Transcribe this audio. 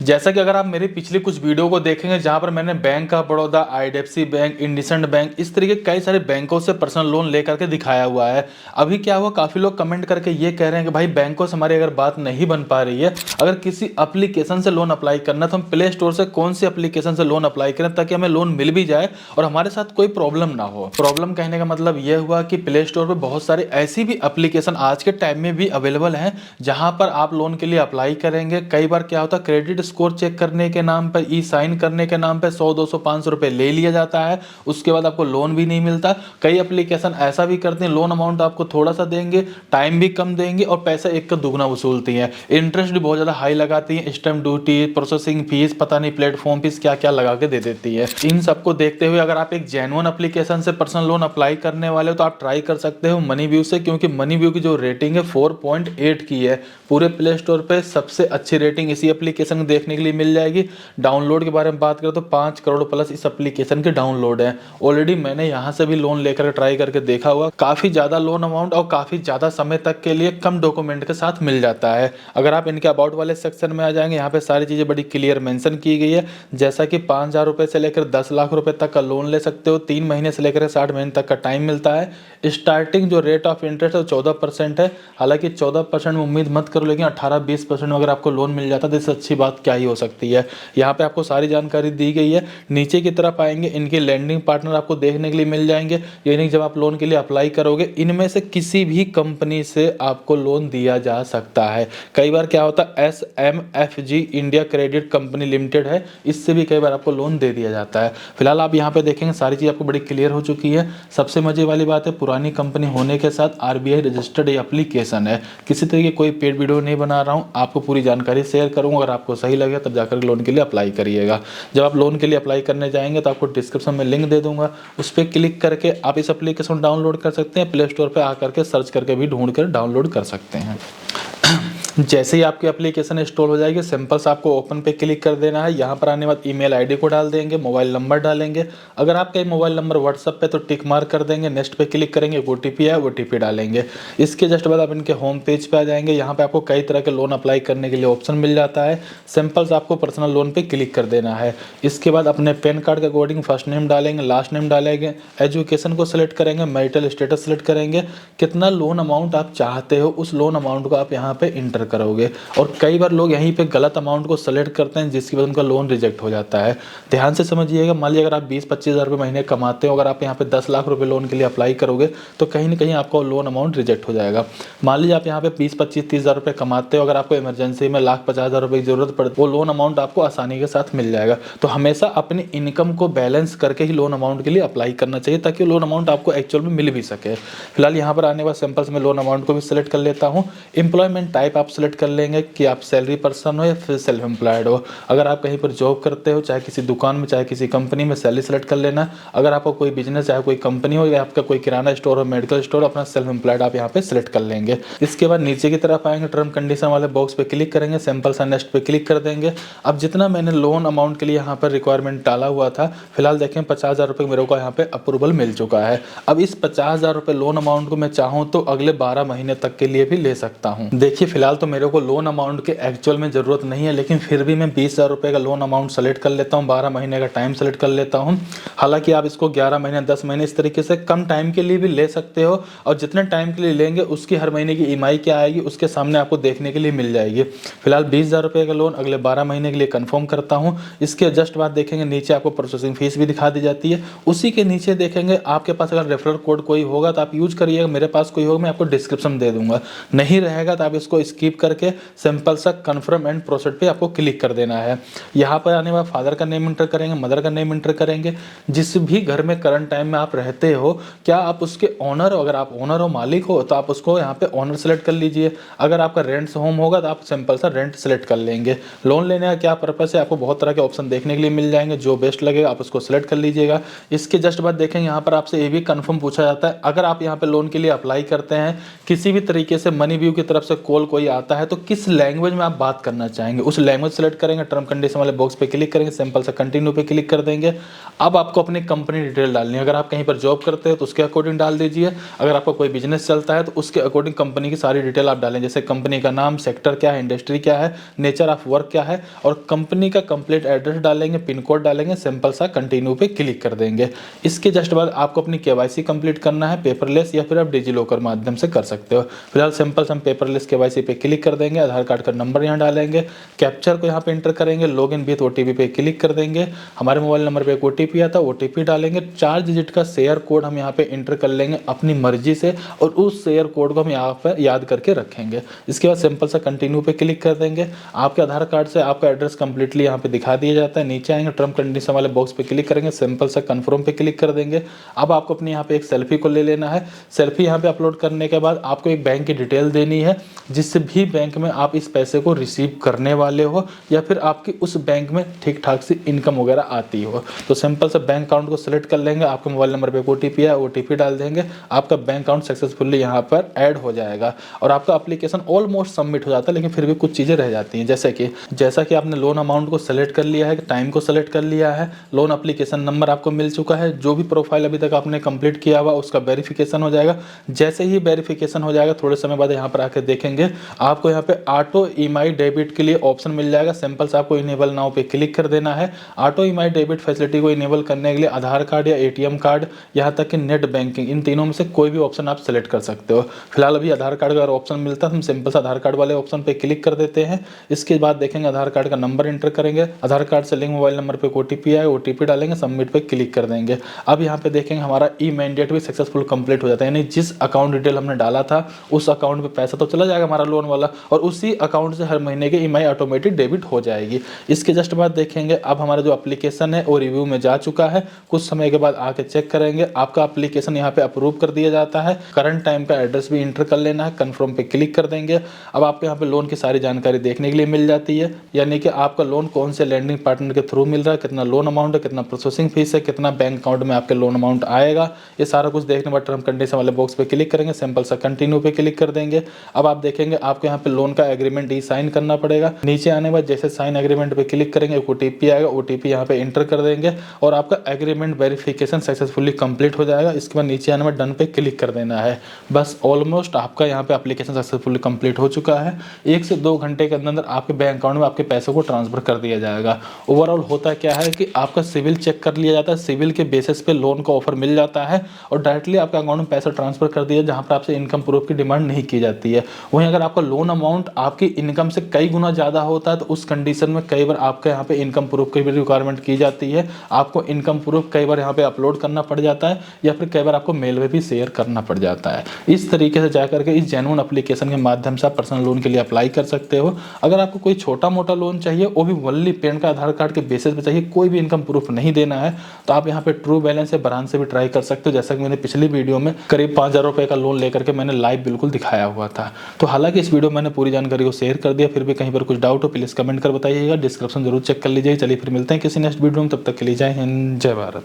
जैसा कि अगर आप मेरी पिछली कुछ वीडियो को देखेंगे जहां पर मैंने bank of Baroda, IDFC bank, IndusInd bank, इस तरीके कई सारे बैंकों से पर्सनल लोन लेकर के दिखाया हुआ है। अभी क्या हुआ, काफ़ी लोग कमेंट करके ये कह रहे हैं कि भाई बैंकों से हमारी अगर बात नहीं बन पा रही है, अगर किसी एप्लीकेशन से लोन अप्लाई करना तो हम प्ले स्टोर से कौन सी एप्लीकेशन से लोन अप्लाई करें ताकि हमें लोन मिल भी जाए और हमारे साथ कोई प्रॉब्लम ना हो। प्रॉब्लम कहने का मतलब ये हुआ कि प्ले स्टोर पर बहुत सारी ऐसी भी एप्लीकेशन आज के टाइम में भी अवेलेबल हैं जहां पर आप लोन के लिए अप्लाई करेंगे। कई बार क्या होता है, क्रेडिट स्कोर चेक करने के नाम पर, ई साइन करने के नाम पे 100, 200, 500 रुपए ले लिया जाता है, उसके बाद आपको लोन भी नहीं मिलता। कई एप्लीकेशन ऐसा भी करते हैं, लोन अमाउंट आपको थोड़ा सा देंगे, टाइम भी कम देंगे और पैसा एक का दुगना वसूलती है। इंटरेस्ट भी बहुत ज़्यादा हाई लगाती है, स्टैम्प ड्यूटी, प्रोसेसिंग फीस, पता नहीं प्लेटफॉर्म फीस क्या क्या लगा के दे देती है। इन सबको देखते हुए अगर आप एक जेन्युइन एप्लीकेशन से पर्सनल लोन अप्लाई करने वाले हो तो आप ट्राई कर सकते हो मनीव्यू से, क्योंकि मनीव्यू की जो रेटिंग है 4.8 की है। पूरे प्ले स्टोर पे सबसे अच्छी रेटिंग इसी एप्लीकेशन को देखने के लिए मिल जाएगी। डाउनलोड के बारे में बात करें तो 5 करोड़ प्लस इस एप्लीकेशन के डाउनलोड है। ऑलरेडी मैंने यहाँ से भी लोन लेकर ट्राई करके देखा हुआ, काफ़ी ज़्यादा लोन अमाउंट और काफ़ी ज़्यादा समय तक के लिए कम डॉक्यूमेंट के साथ मिल जाता है। अगर आप इनके अबाउट वाले सेक्शन में आ जाएंगे, यहाँ पे सारी चीज़ें बड़ी क्लियर मेंशन की गई है, जैसा कि 5,000 रुपये से लेकर 10 लाख रुपए तक का लोन ले सकते हो, 3 महीने से लेकर 60 महीने तक का टाइम मिलता है। स्टार्टिंग जो रेट ऑफ इंटरेस्ट है 14% है। हालांकि 14% में उम्मीद मत करो, लेकिन 18-20% में अगर आपको लोन मिल जाता है तो इससे अच्छी बात क्या ही हो सकती है। यहाँ पे आपको सारी जानकारी दी गई है। नीचे की तरफ आएंगे, इनके लैंडिंग पार्टनर आपको देखने के लिए मिल जाएंगे, यानी जब आप लोन के लिए अप्लाई करोगे इनमें से किसी भी कंपनी से आपको लोन दिया जा सकता है। कई बार क्या होता है, SMFG India credit company limited है, इससे भी कई बार आपको लोन दे दिया जाता है। फिलहाल आप यहाँ पे देखेंगे सारी चीज़ आपको बड़ी क्लियर हो चुकी है। सबसे मजे वाली बात है, पुरानी कंपनी होने के साथ RBI रजिस्टर्ड एप्लीकेशन है। किसी तरीके कोई पेड वीडियो नहीं बना रहा हूँ, आपको पूरी जानकारी शेयर करूँगा। अगर आपको सही लगे तब जाकर लोन के लिए अप्लाई करिएगा। जब आप लोन के लिए अप्लाई करने जाएंगे तो आपको डिस्क्रिप्शन में लिंक दे दूंगा, उस पर क्लिक करके आप इस एप्लीकेशन डाउनलोड कर सकते हैं। प्ले स्टोर पर आकर के सर्च करके भी ढूंढ कर डाउनलोड कर सकते हैं। जैसे ही आपकी एप्लीकेशन इंस्टॉल हो जाएगी, सिंपल से आपको ओपन पे क्लिक कर देना है। यहाँ पर आने बाद ईमेल आईडी को डाल देंगे, मोबाइल नंबर डालेंगे। अगर आपका मोबाइल नंबर व्हाट्सअप पे तो टिक मार्क कर देंगे, नेक्स्ट पे क्लिक करेंगे, OTP है OTP डालेंगे। इसके जस्ट बाद आप इनके होम पेज पे आ जाएंगे। यहाँ पे आपको कई तरह के लोन अप्लाई करने के लिए ऑप्शन मिल जाता है। सिंपल से आपको पर्सनल लोन पे क्लिक कर देना है। इसके बाद अपने पैन कार्ड के अकॉर्डिंग फर्स्ट नेम डालेंगे, लास्ट नेम डालेंगे, एजुकेशन को सिलेक्ट करेंगे, मैरिटल स्टेटस सिलेक्ट करेंगे, कितना लोन अमाउंट आप चाहते हो उस लोन अमाउंट को आप यहाँ पे इंटर करोगे। और कई बार लोग यहीं पे गलत अमाउंट को सेलेक्ट करते हैं, जिसकी वजह से उनका लोन रिजेक्ट हो जाता है। ध्यान से समझिएगा, मान लीजिए अगर आप 20-25 हज़ार रुपये महीने कमाते हो, अगर आप यहाँ पे 10 लाख रुपए लोन के लिए अप्लाई करोगे तो कहीं ना कहीं आपका लोन अमाउंट रिजेक्ट हो जाएगा। मान लीजिए आप यहाँ पे 20-25-30 हज़ार रुपये कमाते हो, अगर आपको इमरजेंसी में 1,50,000 रुपये की जरूरत पड़े, वो लोन अमाउंट आपको आसानी के साथ मिल जाएगा। तो हमेशा अपनी इनकम को बैलेंस करके ही लोन अमाउंट के लिए अप्लाई करना चाहिए, ताकि लोन अमाउंट आपको एक्चुअल में मिल भी सके। फिलहाल यहाँ पर आने के बाद सिंपल से मैं लोन अमाउंट को भी सिलेक्ट कर लेता हूँ। एम्प्लॉयमेंट टाइप आप सिलेक्ट कर लेंगे कि आप सैलरी पर्सन हो या फिर सेल्फ एम्प्लॉयड हो। अगर आप कहीं पर जॉब करते हो, चाहे किसी दुकान में चाहे किसी कंपनी में, सैलरी सेलेक्ट कर लेना। अगर आपका कोई बिजनेस, चाहे कोई कंपनी हो या आपका कोई किराना स्टोर हो, मेडिकल स्टोर, अपना सेल्फ एम्प्लॉयड आप यहाँ पे सिलेक्ट कर लेंगे। इसके बाद नीचे की तरफ आएंगे, टर्म कंडीशन वाले बॉक्स पे क्लिक करेंगे, सिंपल सा नेक्स्ट पे क्लिक कर देंगे। अब जितना मैंने लोन अमाउंट के लिए यहाँ पर रिक्वायरमेंट डाला हुआ था, फिलहाल देखें 50,000 रुपये मेरे को यहाँ पे अप्रूवल मिल चुका है। अब इस 50,000 रुपये लोन अमाउंट को मैं चाहूँ तो अगले 12 महीने तक के लिए भी ले सकता हूँ। देखिए फिलहाल तो मेरे को लोन अमाउंट के एक्चुअल में जरूरत नहीं है, लेकिन फिर भी मैं 20,000 रुपये का लोन अमाउंट सेलेक्ट कर लेता हूँ, 12 महीने का टाइम सेलेक्ट कर लेता हूँ। हालांकि आप इसको 11 महीने 10 महीने इस तरीके से कम टाइम के लिए भी ले सकते हो, और जितने टाइम के लिए लेंगे उसकी हर महीने की EMI क्या आएगी उसके सामने आपको देखने के लिए मिल जाएगी। फिलहाल 20,000 रुपये का लोन अगले 12 महीने के लिए कन्फर्म करता हूँ। इसके जस्ट बाद देखेंगे नीचे आपको प्रोसेसिंग फीस भी दिखा दी जाती है। उसी के नीचे देखेंगे आपके पास अगर रेफरल कोड कोई होगा तो आप यूज करिएगा, मेरे पास कोई होगा मैं आपको डिस्क्रिप्शन दे दूंगा, नहीं रहेगा तो आप इसको स्किप करके सिंपल सा कन्फर्म एंड प्रोसीड पे आपको क्लिक कर देना है। यहाँ पर आने बाद फादर का नेम इंटर करेंगे, मदर का नेम इंटर करेंगे। जिस भी घर में करंट टाइम में आप रहते हो, क्या आप उसके ओनर हो? अगर आप ओनर हो, मालिक हो, तो आप उसको यहाँ पे ओनर सेलेक्ट कर लीजिए। अगर आपका रेंट होम होगा तो आप सिंपल सा रेंट सेलेक्ट कर लेंगे। लोन लेने का क्या पर्पस है, आपको बहुत तरह के ऑप्शन देखने के लिए मिल जाएंगे, जो बेस्ट लगेगा आप उसको सेलेक्ट कर लीजिएगा। इसके जस्ट बाद देखेंगे यहाँ पर आपसे ये भी कन्फर्म पूछा जाता है, अगर आप यहाँ पे लोन के लिए अप्लाई करते हैं, किसी भी तरीके से मनी व्यू की तरफ से कॉल कोई आता है तो किस लैंग्वेज में आप बात करना चाहेंगे, उस लैंग्वेज सेलेक्ट करेंगे, टर्म कंडीशन वाले बॉक्स पे क्लिक करेंगे, सिंपल सा कंटिन्यू पे क्लिक कर देंगे। अब आपको अपनी कंपनी डिटेल डालनी है। अगर आप कहीं पर जॉब करते हो तो उसके अकॉर्डिंग डाल दीजिए। अगर आपका कोई बिजनेस चलता है तो उसके अकॉर्डिंग कंपनी की सारी डिटेल आप डालें, जैसे कंपनी का नाम, सेक्टर क्या है, इंडस्ट्री क्या है, नेचर ऑफ वर्क क्या है, और कंपनी का कंप्लीट एड्रेस डालेंगे, पिन कोड डालेंगे, सिंपल सा कंटिन्यू पे क्लिक कर देंगे। इसके जस्ट बाद आपको अपनी केवाईसी कंप्लीट करना है, पेपरलेस या फिर आप डिजी लॉकर माध्यम से कर सकते हो। फिलहाल सिंपल से हम पेपरलेस केवाईसी पे क्लिक कर देंगे, आधार कार्ड का नंबर यहाँ डालेंगे, कैप्चर को यहाँ पे एंटर करेंगे, लॉगिन विथ ओटीपी पे क्लिक कर देंगे। हमारे मोबाइल नंबर पे एक ओटीपी आता है, ओटीपी डालेंगे, 4 डिजिट का शेयर कोड हम यहाँ पे एंटर कर लेंगे अपनी मर्जी से, और उस शेयर कोड को हम यहाँ पर याद करके रखेंगे। इसके बाद सिंपल सा कंटिन्यू पे क्लिक कर देंगे। आपके आधार कार्ड से आपका एड्रेस कंप्लीटली यहाँ पे दिखा दिया जाता है। नीचे आएंगे, टर्म कंडीशन वाले बॉक्स पे क्लिक करेंगे, सिंपल सा कंफर्म पे क्लिक कर देंगे। अब आपको अपने यहाँ पे एक सेल्फी को ले लेना है। सेल्फी यहाँ पे अपलोड करने के बाद आपको एक बैंक की डिटेल देनी है, जिससे भी बैंक में आप इस पैसे को रिसीव करने वाले हो या फिर आपकी उस बैंक में ठीक ठाक सी इनकम वगैरह आती हो। तो सिंपल सा बैंक अकाउंट को सिलेक्ट कर लेंगे, आपके मोबाइल नंबर पे ओटीपी है, ओटीपी डाल देंगे, आपका बैंक अकाउंट सक्सेसफुली यहाँ पर ऐड हो जाएगा और आपका एप्लीकेशन ऑलमोस्ट सबमिट हो जाता है। लेकिन फिर भी कुछ चीज़ें रह जाती हैं, जैसा कि आपने लोन अमाउंट को सेलेक्ट कर लिया है, टाइम को सेलेक्ट कर लिया है, लोन एप्लीकेशन नंबर आपको मिल चुका है, जो भी प्रोफाइल अभी तक आपने कंप्लीट किया हुआ उसका वेरिफिकेशन हो जाएगा। जैसे ही वेरिफिकेशन हो जाएगा, थोड़े समय बाद यहाँ पर आकर देखेंगे आपको यहाँ पे ऑटो ईएमआई डेबिट के लिए ऑप्शन मिल जाएगा। सिंपल से आपको इनेबल नाउ पे क्लिक कर देना है। ऑटो ईएमआई डेबिट फैसिलिटी को इनेबल करने के लिए आधार कार्ड या एटीएम कार्ड, यहाँ तक कि नेट बैंकिंग, इन तीनों में से कोई भी ऑप्शन आप सेलेक्ट कर सकते हो। फिलहाल अभी आधार कार्ड का ऑप्शन मिलता है, हम सिंपल से आधार कार्ड वाले ऑप्शन पे क्लिक कर देते हैं। इसके बाद देखेंगे आधार कार्ड का नंबर एंटर करेंगे, आधार कार्ड से लिंक मोबाइल नंबर पे ओटीपी आए, ओटीपी डालेंगे, सबमिट पे क्लिक कर देंगे। अब यहाँ पे देखेंगे हमारा ई मैंडेट भी सक्सेसफुल कंप्लीट हो जाता है, यानी जिस अकाउंट डिटेल हमने डाला था उस अकाउंट पे पैसा तो चला जाएगा हमारा लोन वाला, और उसी अकाउंट से हर महीने की ईएमआई ऑटोमेटिक डेबिट हो जाएगी। इसके जस्ट बाद देखेंगे अब हमारा जो एप्लीकेशन है वो रिव्यू में जा चुका है। कुछ समय के बाद आके चेक करेंगे, आपका एप्लीकेशन यहाँ पे अप्रूव कर दिया जाता है। करंट टाइम का एड्रेस भी इंटर कर लेना है, कंफर्म पे क्लिक कर देंगे। अब आपको यहाँ पे लोन की सारी जानकारी देखने के लिए मिल जाती है, यानी कि आपका लोन कौन से लैंडिंग पार्टनर के थ्रू मिल रहा है, कितना लोन अमाउंट है, कितना प्रोसेसिंग फीस है, कितना बैंक अकाउंट में आपके लोन अमाउंट आएगा। ये सारा कुछ देखने के बाद टर्म कंडीशन वाले बॉक्स पे क्लिक करेंगे, सिंपल सा कंटिन्यू पे क्लिक कर देंगे। अब आप देखेंगे आपको यहाँ पे लोन का एग्रीमेंट ई साइन करना पड़ेगा। नीचे आने के बाद जैसे साइन एग्रीमेंट पे क्लिक करेंगे, ओटीपी आएगा, ओटीपी यहाँ पे एंटर कर देंगे और आपका एग्रीमेंट वेरिफिकेशन सक्सेसफुली कंप्लीट हो जाएगा। इसके बाद नीचे आने में डन पे क्लिक कर देना है। बस ऑलमोस्ट आपका यहाँ पे एप्लीकेशन सक्सेसफुली कंप्लीट हो चुका है। 1 से 2 घंटे के अंदर आपके बैंक अकाउंट में आपके पैसे को ट्रांसफर कर दिया जाएगा। ओवरऑल होता क्या है कि आपका सिविल चेक कर लिया जाता है, सिविल के बेसिस पे लोन का ऑफर मिल जाता है और डायरेक्टली आपके अकाउंट में पैसा ट्रांसफर कर दिया, जहाँ पर आपसे इनकम प्रूफ की डिमांड नहीं की जाती है। वहीं अगर आपका लोन अमाउंट आपकी इनकम से कई गुना ज़्यादा होता है तो उस कंडीशन में कई बार आपके यहाँ पे इनकम प्रूफ की भी रिक्वायरमेंट की जाती है। आपको इनकम प्रूफ कई बार यहाँ पे अपलोड करना पड़ जाता है या फिर कई बार आपको मेल में भी शेयर करना पड़ जाता है। इस तरीके से जाकर के इस जेन्युइन एप्लीकेशन के माध्यम से आप पर्सनल लोन के लिए अप्लाई कर सकते हो। अगर आपको कोई छोटा मोटा लोन चाहिए, वो भी वनली पैन का आधार कार्ड के बेसिस पे चाहिए, कोई भी इनकम प्रूफ नहीं देना है, तो आप यहाँ पे ट्रू बैलेंस या ब्रांच से भी ट्राई कर सकते हो। जैसा कि मैंने पिछली वीडियो में करीब 5,000 रुपये का लोन लेकर के मैंने लाइव बिल्कुल दिखाया हुआ था। तो हालांकि इस वीडियो में मैंने पूरी जानकारी को शेयर कर दिया, फिर भी कहीं पर कुछ डाउट हो प्लीज़ कमेंट कर बताइएगा। डिस्क्रिप्शन जरूर चेक कर लीजिए। चलिए फिर मिलते हैं किसी नेक्स्ट वीडियो में, तब तक के लिए जय हिंद, जय भारत।